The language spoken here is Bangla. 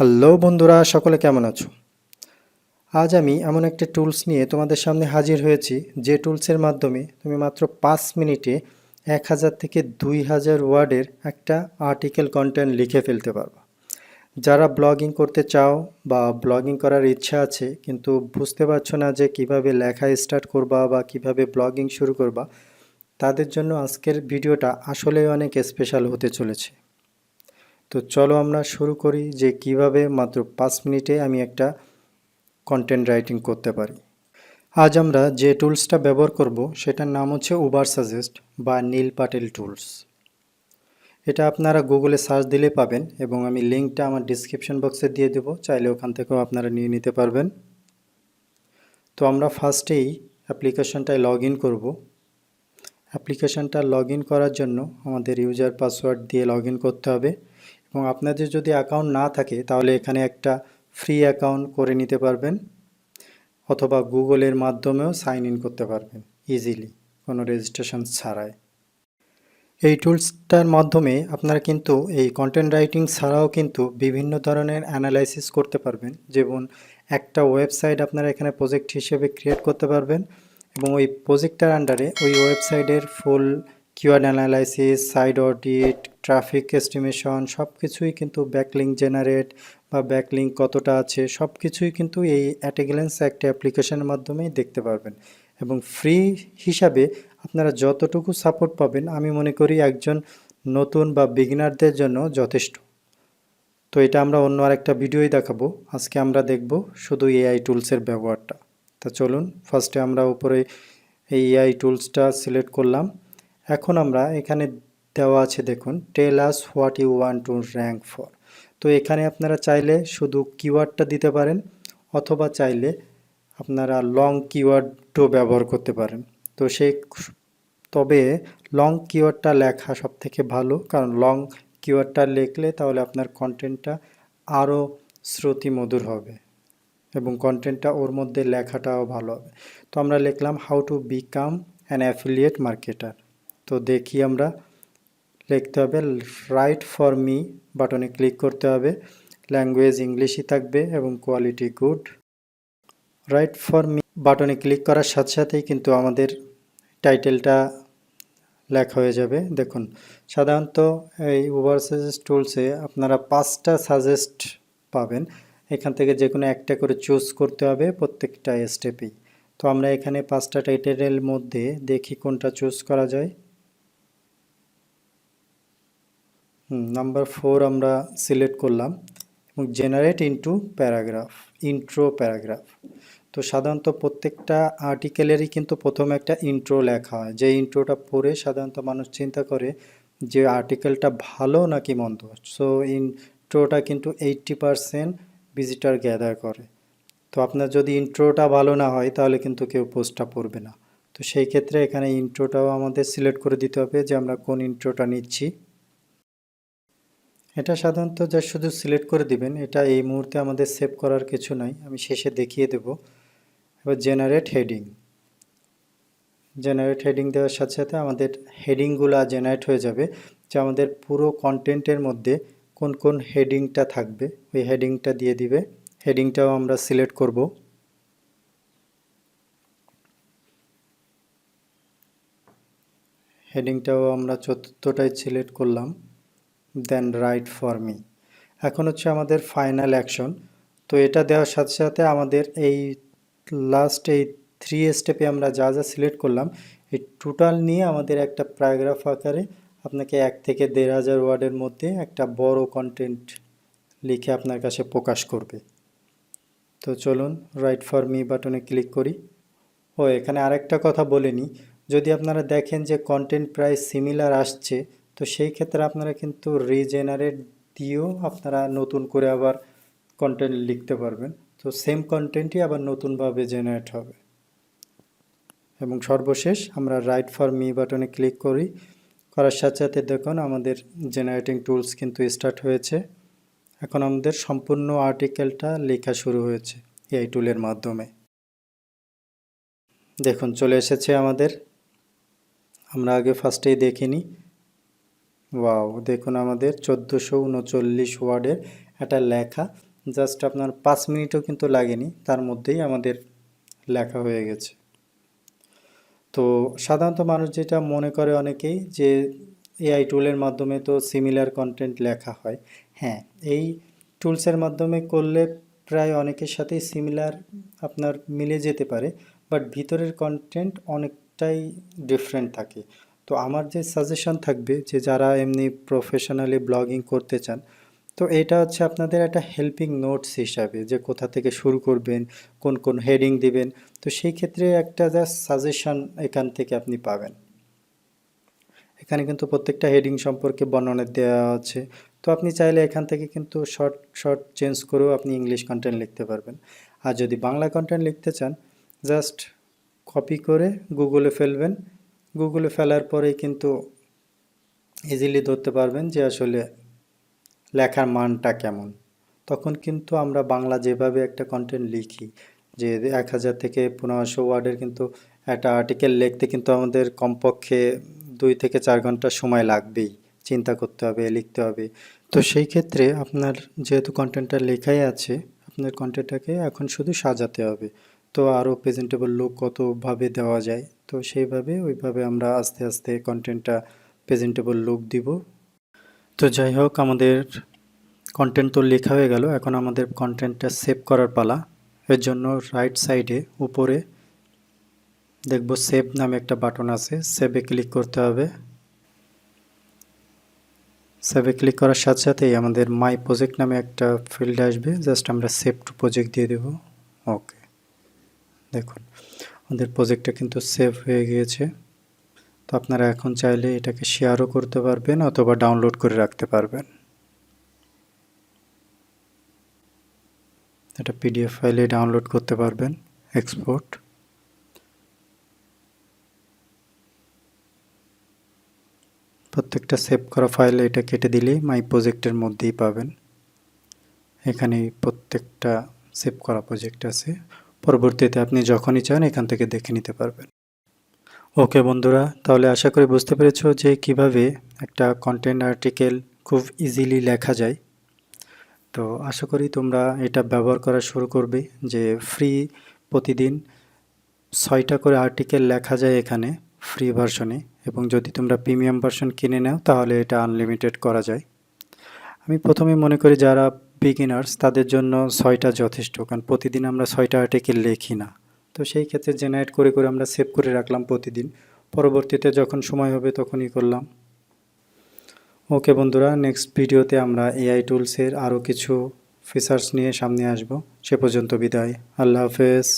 হ্যালো বন্ধুরা, সকলে কেমন আছো? আজ আমি এমন একটা টুলস নিয়ে তোমাদের সামনে হাজির হয়েছি, যে টুলসের মাধ্যমে তুমি মাত্র 5 মিনিটে 1000 থেকে 2000 ওয়ার্ডের একটা আর্টিকেল কন্টেন্ট লিখে ফেলতে পারবা। যারা ব্লগিং করতে চাও বা ব্লগিং করার ইচ্ছা আছে কিন্তু বুঝতে পারছো না যে কিভাবে লেখা স্টার্ট করবা বা কিভাবে ব্লগিং শুরু করবা, তাদের জন্য আজকের ভিডিওটা আসলেই অনেক স্পেশাল হতে চলেছে। তো চলো আমরা শুরু করি যে কিভাবে মাত্র 5 মিনিটে আমি একটা কন্টেন্ট রাইটিং করতে পারি। আজ আমরা যে টুলসটা ব্যবহার করব সেটার নাম হচ্ছে উবার সাজেস্ট বা নীল পাটেল টুলস। এটা আপনারা গুগলে সার্চ দিলে পাবেন এবং আমি লিঙ্কটা আমার ডিসক্রিপশন বক্সে দিয়ে দেব, চাইলে ওখান থেকেও আপনারা নিয়ে নিতে পারবেন। তো আমরা ফার্স্টেই অ্যাপ্লিকেশনটায় লগ ইন করব। অ্যাপ্লিকেশনটা লগ ইন করার জন্য আমাদের ইউজার পাসওয়ার্ড দিয়ে লগ ইন করতে হবে এবং আপনাদের যদি অ্যাকাউন্ট না থাকে তাহলে এখানে একটা ফ্রি অ্যাকাউন্ট করে নিতে পারবেন, অথবা গুগলের মাধ্যমেও সাইন ইন করতে পারবেন ইজিলি, কোনো রেজিস্ট্রেশন ছাড়াই। এই টুলসটার মাধ্যমে আপনারা কিন্তু এই কন্টেন্ট রাইটিং ছাড়াও কিন্তু বিভিন্ন ধরনের অ্যানালাইসিস করতে পারবেন। যেমন একটা ওয়েবসাইট আপনারা এখানে প্রজেক্ট হিসেবে ক্রিয়েট করতে পারবেন এবং ওই প্রজেক্টটার আন্ডারে ওই ওয়েবসাইটের full keyword analysis, site audit, traffic estimation সব কিছুই কিন্তু ব্যাকলিঙ্ক জেনারেট বা ব্যাকলিঙ্ক কতটা আছে সব কিছুই কিন্তু এই অ্যাট এ গ্ল্যান্স একটা অ্যাপ্লিকেশনের মাধ্যমেই দেখতে পারবেন। এবং ফ্রি হিসাবে আপনারা যতটুকু সাপোর্ট পাবেন আমি মনে করি একজন নতুন বা বিগিনারদের জন্য যথেষ্ট। তো এটা আমরা অন্য আরেকটা ভিডিওই দেখাবো, আজকে আমরা দেখব শুধু এআই টুলসের ব্যবহারটা। তা চলুন, ফার্স্টে আমরা উপরে এই এআই টুলসটা সিলেক্ট করলাম। এখন আমরা এখানে দেওয়া আছে দেখুন, tell us what you want to rank for. তো এখানে আপনারা চাইলে শুধু কিওয়ার্ডটা দিতে পারেন, অথবা চাইলে আপনারা লং কিওয়ার্ডও ব্যবহার করতে পারেন। তো তবে লং কিওয়ার্ডটা লেখা সবথেকে ভালো, কারণ লং কিওয়ার্ডটা লিখলে তাহলে আপনার কন্টেন্টটা আরও শ্রুতিমধুর হবে এবং কন্টেন্টটা ওর মধ্যে লেখাটাও ভালো হবে। তো আমরা লিখলাম how to become an affiliate marketer. তো দেখি আমরা লিখতে হবে রাইট ফর মি বাটনে ক্লিক করতে হবে, ল্যাঙ্গুয়েজ ইংলিশই থাকবে এবং quality good. Right for me বাটনে ক্লিক করার সাথে সাথেই কিন্তু আমাদের টাইটেলটা লেখা হয়ে যাবে। দেখুন, সাধারণত এই উবার সাজেস্ট টুলসে আপনারা 5টা সাজেস্ট পাবেন, এখান থেকে যে কোনো একটা করে চুজ করতে হবে প্রত্যেকটা স্টেপেই। তো আমরা এখানে 5টা টাইটেলের মধ্যে দেখি কোনটা চুজ করা যায়। নাম্বার 4 আমরা সিলেক্ট করলাম এবং জেনারেট ইন্ট্রো প্যারাগ্রাফ। তো সাধারণত প্রত্যেকটা আর্টিকেলেরই কিন্তু প্রথমে একটা ইন্ট্রো লেখা হয়, যে ইন্ট্রোটা পড়ে সাধারণত মানুষ চিন্তা করে যে আর্টিকেলটা ভালো নাকি মন্দ। সো ইন্ট্রোটা কিন্তু 80% ভিজিটর গ্যাদার করে। তো আপনার যদি ইন্ট্রোটা ভালো না হয় তাহলে কিন্তু কেউ পোস্টটা পড়বে না। তো সেই ক্ষেত্রে এখানে ইন্ট্রোটাও আমাদের সিলেক্ট করে দিতে হবে যে আমরা কোন ইন্ট্রোটা নিচ্ছি। এটা সাধারণত যা শুধু সিলেক্ট করে দিবেন, এটা এই মুহূর্তে আমাদের সেভ করার কিছু নাই, আমি শেষে দেখিয়ে দেব। এবার জেনারেট হেডিং দেওয়ার সাথে সাথে আমাদের হেডিংগুলো জেনারেট হয়ে যাবে, যে আমাদের পুরো কন্টেন্টের মধ্যে কোন কোন হেডিংটা থাকবে ওই হেডিংটা দিয়ে দিবে। হেডিংটাও আমরা সিলেক্ট করব। হেডিংটাও আমরা 4টাই সিলেক্ট করলাম, দেন রাইট ফর মি। এখন হচ্ছে আমাদের ফাইনাল অ্যাকশন। তো এটা দেওয়ার সাথে সাথে আমাদের এই লাস্ট এই 3 স্টেপে আমরা যা যা সিলেক্ট করলাম এই টোটাল নিয়ে আমাদের একটা প্যারাগ্রাফ আকারে আপনাকে 1 থেকে 1500 ওয়ার্ডের মধ্যে একটা বড় কন্টেন্ট লিখে আপনার কাছে প্রকাশ করবে। তো চলুন রাইট ফর মি বাটনে ক্লিক করি। এখানে আরেকটা কথা বলে নিই, যদি আপনারা দেখেন যে কন্টেন্ট প্রায় সিমিলার আসছে, তো সেই ক্ষেত্রে আপনারা কিন্তু রিজেনারেট দিয়েও আপনারা নতুন করে আবার কন্টেন্ট লিখতে পারবেন। তো সেম কন্টেন্টই আবার নতুনভাবে জেনারেট হবে। এবং সর্বশেষ আমরা রাইট ফর মি বাটনে ক্লিক করার সাথে সাথে দেখুন আমাদের জেনারেটিং টুলস কিন্তু স্টার্ট হয়েছে। এখন আমাদের সম্পূর্ণ আর্টিকেলটা লেখা শুরু হয়েছে এই টুলের মাধ্যমে। দেখুন চলে এসেছে আমাদের, আমরা আগে ফার্স্টেই দেখিনি। ওয়াও, দেখুন আমাদের 1439 ওয়ার্ডের একটা লেখা জাস্ট আপনার 5 মিনিটও কিন্তু লাগেনি, তার মধ্যেই আমাদের লেখা হয়ে গেছে। তো সাধারণত মানুষ যেটা মনে করে অনেকেই যে এআই টুলের মাধ্যমে তো সিমিলার কন্টেন্ট লেখা হয়। হ্যাঁ, এই টুলসের মাধ্যমে করলে প্রায় অনেকের সাথেই সিমিলার আপনার মিলে যেতে পারে, বাট ভিতরের কন্টেন্ট অনেকটাই ডিফারেন্ট থাকে। তো আমার যে সাজেশন থাকবে যে যারা এমনি প্রফেশনালি ব্লগিং করতে চান, তো এটা হচ্ছে আপনাদের একটা হেল্পিং নোটস হিসাবে যে কোথা থেকে শুরু করবেন, কোন কোন হেডিং দিবেন। তো সেই ক্ষেত্রে একটা জাস্ট সাজেশন এখান থেকে আপনি পাবেন। এখানে কিন্তু প্রত্যেকটা হেডিং সম্পর্কে বর্ণনা দেওয়া আছে। তো আপনি চাইলে এখান থেকে কিন্তু শর্ট শর্ট চেঞ্জ করেও আপনি ইংলিশ কন্টেন্ট লিখতে পারবেন। আর যদি বাংলা কন্টেন্ট লিখতে চান, জাস্ট কপি করে গুগলে ফেলবেন। গুগলে ফেলার পরেই কিন্তু ইজিলি ধরতে পারবেন যে আসলে লেখার মানটা কেমন। তখন কিন্তু আমরা বাংলা যেভাবে একটা কন্টেন্ট লিখি, যে 1000 থেকে 1500 ওয়ার্ডের কিন্তু একটা আর্টিকেল লিখতে কিন্তু আমাদের কমপক্ষে 2 থেকে 4 ঘন্টা সময় লাগবেই। চিন্তা করতে হবে, লিখতে হবে। তো সেই ক্ষেত্রে আপনার যেহেতু কন্টেন্টটা লেখাই আছে, আপনার কন্টেন্টটাকে এখন শুধু সাজাতে হবে। তো আরও প্রেজেন্টেবল লুক কতভাবে দেওয়া যায়, তো সেইভাবে ওইভাবে আমরা আস্তে আস্তে কন্টেন্টটা প্রেজেন্টেবল লুক দিব। তো যাই হোক, আমাদের কন্টেন্ট তো লেখা হয়ে গেল, এখন আমাদের কন্টেন্টটা সেভ করার পালা। এর জন্য রাইট সাইডে উপরে দেখব সেভ নামে একটা বাটন আছে, সেভে ক্লিক করতে হবে। সেভে ক্লিক করার সাথে সাথেই আমাদের মাই প্রজেক্ট নামে একটা ফিল্ড আসবে, জাস্ট আমরা সেভ টু প্রজেক্ট দিয়ে দেব। ওকে, দেখুন আমাদের প্রজেক্টটা কিন্তু সেভ হয়ে গিয়েছে। তো আপনারা এখন চাইলে এটাকে শেয়ারও করতে পারবেন অথবা ডাউনলোড করে রাখতে পারবেন। এটা পিডিএফ ফাইলে ডাউনলোড করতে পারবেন, এক্সপোর্ট। প্রত্যেকটা সেভ করা ফাইলে এটা কেটে দিলেই মাই প্রজেক্টের মধ্যেই পাবেন। এখানে প্রত্যেকটা সেভ করা প্রজেক্ট আছে, পরবর্তীতে আপনি যখনই চান এখান থেকে দেখে নিতে পারবেন। ওকে বন্ধুরা, তাহলে আশা করি বুঝতে পেরেছো যে কিভাবে একটা কন্টেন্ট আর্টিকেল খুব ইজিলি লেখা যায়। তো আশা করি তোমরা এটা ব্যবহার করা শুরু করবে, যে ফ্রি প্রতিদিন 6টা করে আর্টিকেল লেখা যায় এখানে ফ্রি ভার্সনে, এবং যদি তোমরা প্রিমিয়াম ভার্সন কিনে নাও তাহলে এটা আনলিমিটেড করা যায়। আমি প্রথমে মনে করি যারা বিগিনার্স তাদের জন্য 6টা যথেষ্ট, কারণ প্রতিদিন আমরা 6টা আর্টিকেল লিখি না। তো সেই ক্ষেত্রে জেনারেট করে করে আমরা সেভ করে রাখলাম প্রতিদিন, পরবর্তীতে যখন সময় হবে তখনই করলাম। ওকে বন্ধুরা, নেক্সট ভিডিওতে আমরা এআই টুলসের আরও কিছু ফিচার্স নিয়ে সামনে আসব। সে পর্যন্ত বিদায়, আল্লাহ হাফেজ।